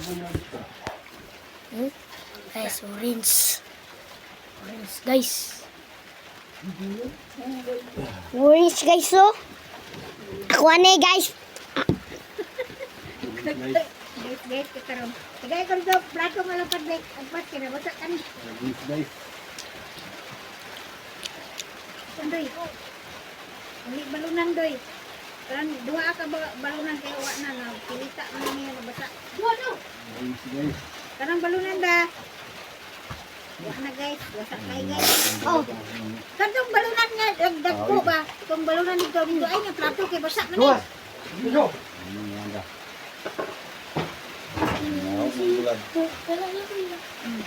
Guys, orange. Orange, guys. Orange, guys, oh. Ako ane, guys. Guys, kekaroon. Tagay ko dito, plato malapad, guys. Agpat, kinabasak ka ni. Guys. Doy. Uli balunan, Doy. Karang dua ka balunan kaya wa na pilita na niya nabasa. Guys. Karang balunan da. Wa na guys, wasak kay guys. Oh. Kadtong balunan nga dagko ba? Kung balunan dito ay nga plato kay basak na guys.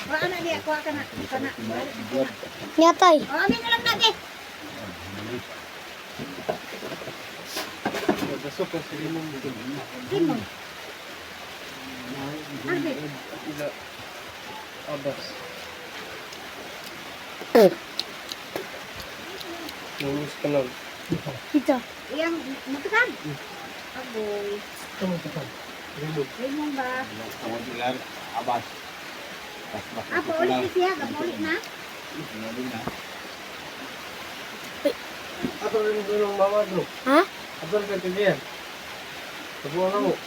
Wa ana dia kuha kana. Nyatay. Oh, amin na lang na di. Besok kasi limong Limon. Arbe. Abas. Lulus ka lang. Ito. Yang mutukan. Aboy. Limon ba? Tawag nila abas. Apa ulit siya, gamulit na. Ato rin ko ng mama bro. Ha? Ato rin ka tiyan. Sabuhan na mo.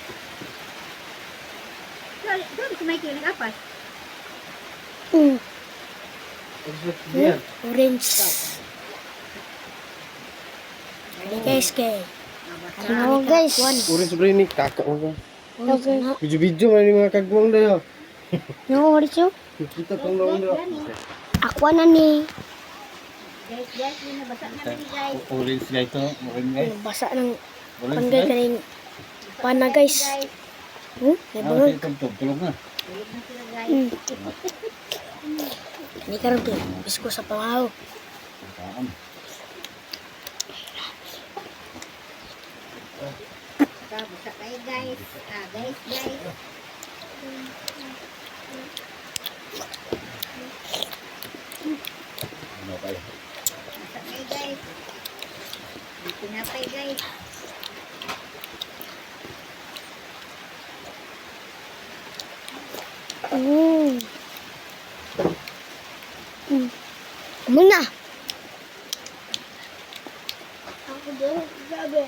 Doon kumay kayo nag-apas. Ato rin tiyan. Orange. Ini guys, guys. Ano guys? Uri sa ni kakak mo. Okay. Video-video man yung mga kagwang dayo. No, what is it? Kita kong daw daw. Ako na ni. Guys, yun nabasa na rin guys. Orange na ito. Orange guys. Basa ng Orange panggay kaning pana guys. May bangag. Tulog na. Tulog na sila guys. Ini karon to. Bisko sa pangaw. Basa kayo guys. Guys. Basa kayo guys. Pinapay guys. Muna. Ako doon, grabe.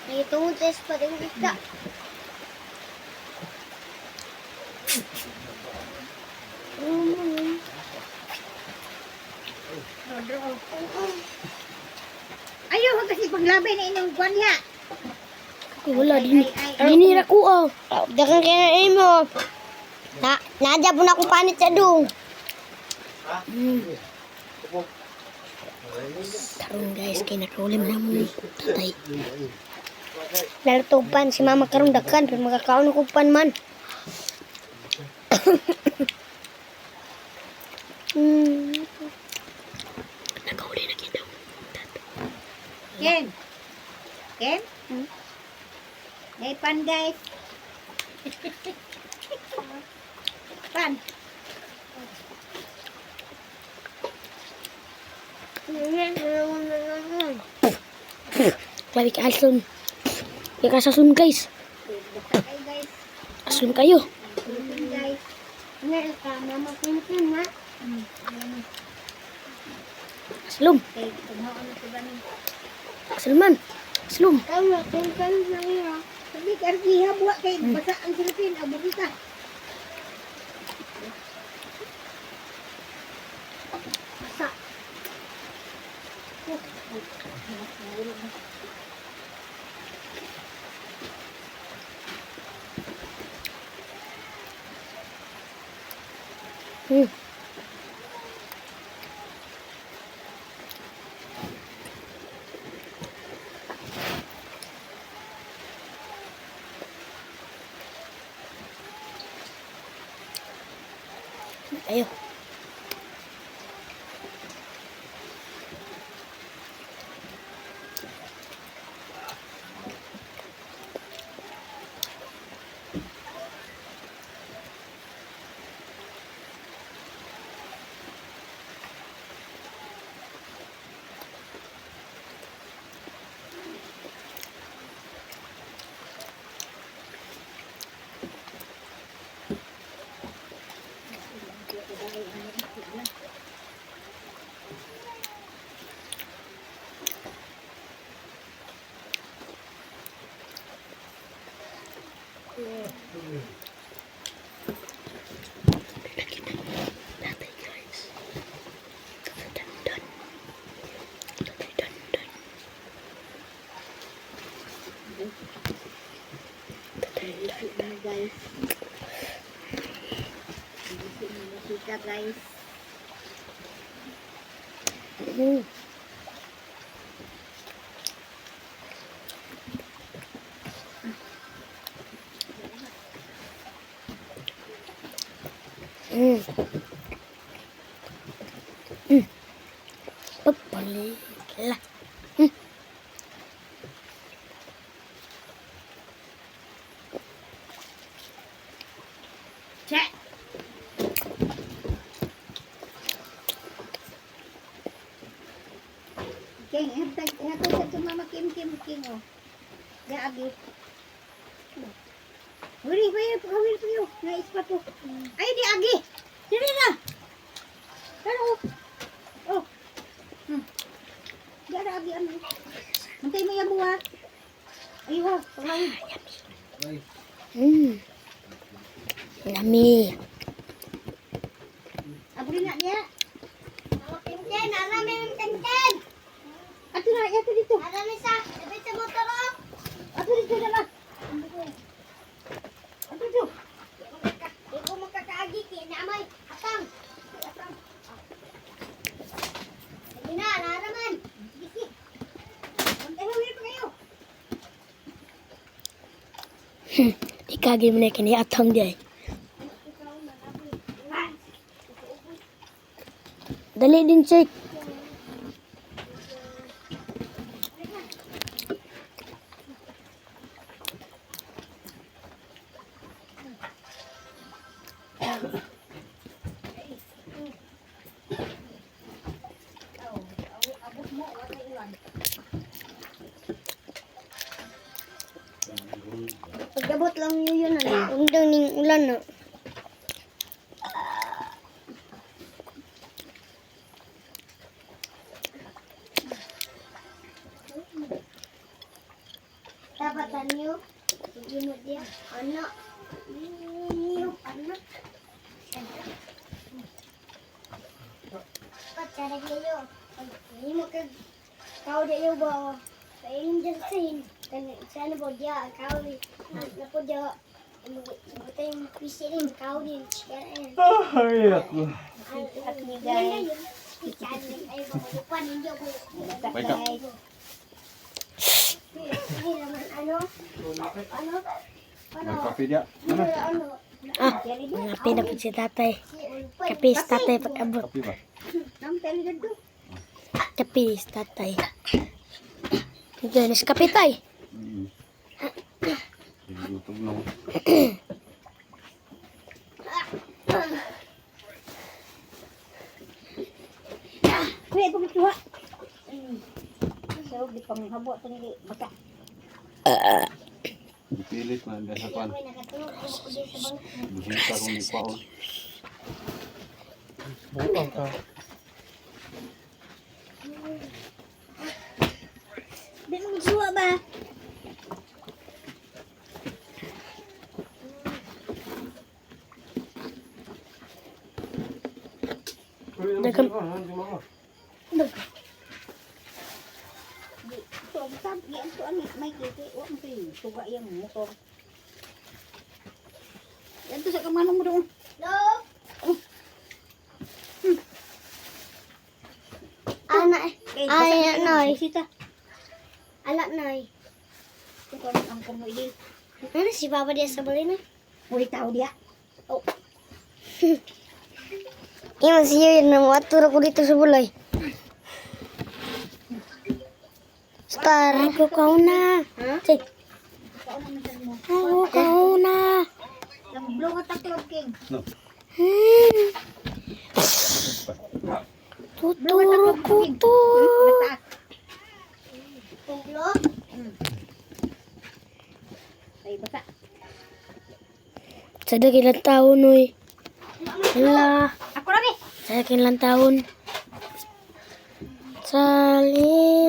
Nagitungod sa spot yung isda. Ayaw ko kasi paglabi na inyong kwan niya. Wala din. Dinira ko oh. Dakan kaya mo. Nadya po na ako panit sa dong. Karong guys, kay nakulim na mo ni tatay. Lalutog pan si mama karong dakan pero makakaon ko pan man. Nakauli na kita. Ken? Hey, pan guys. Pan. Klabi ka asun. Kaya ka sasun guys. Basta kayo guys. Asun kayo. Guys. Meron ka, mama pinipin ha. Aslum. Okay, tugnaon na ko ba ni? Asluman. Aslum. Kamu tungkol na iya. Sabi kargiha buat kay basa ang Pilipin, abo kita. Basa. Ayo. Guys. Kita guys. Pagbalik lah. Cek. King, hatag sa mama Kim oh. Ya agi. Wiri pagawin ko yo. Nais pa to. Ay di agi. Dili na. Pero oh. Di ada agi ano. Antay mo yung buha. Aywa, pagawin. Lami. Abri na dia. Mama Tintin, arami ng Tintin. Ato na, ato dito. Arami sa, dapat sa motor oh. Ato dito na lang. Ato dito. Di ko makakaagi, kinamay. Atang. Sige na, naraman. Sige. Antay mo pa kayo. Ikagi mo na kini atang dia. Dali din check. Pagabot lang yun ano. Undang ning ulan na. Dapat tanyo. Sige mo dia. Ano? Yung ano? Pacara kayo. Hindi mo ka kau dia ba? Kain dyan sin. Kan sana po dia kau ni. Na po dia. Ito yung PC rin kau din. Ay, ako. At ni guys. Ay, lupa ninyo ko. Wake up. Hindi naman ano? Ano? May kape dia. Ano? Ah, ngapi na po si tatay. Kape si tatay pag-abot. Kape ba? Nang tali dito. Kape si tatay. Ito na si kape tay. YouTube lang. Kuya pagkuha. So di pang habot ni baka. Pilit na dahil sa pan. Busita kong ipaon. Bukan ka. Di mo suwa ba? Dagan. So sab yan to ani may kiti wa mo pin tuga yang motor. Yan to sa kamano mo doon. No. Anak ay noy. Sita. Anak noy. Ko ang kumo di. Ano si Papa dia sa bali na? Uli tao dia. Iya masih yun na atur ako dito sa bulay. Star, ako kauna. Cik. Ako kauna. Lang blow ka taklog king. Tuturo ko to. Mataas. Tumblo? Ay baka. Sa dakilang taon, oy. Hala. Ako lagi. Sa dakilang taon. Saliyama.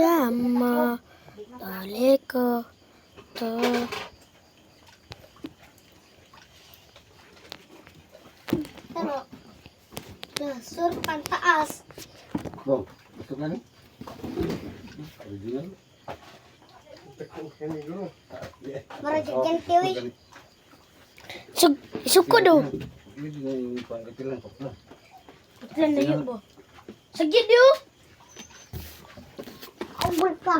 Balik ko to. Surpan taas. Bom, ito na ni. Original. Mara dyan tiwi. Suko do. Ini na yung pangkatilan ko na. Ilan na yun bo? Sagid yun. Ang ka.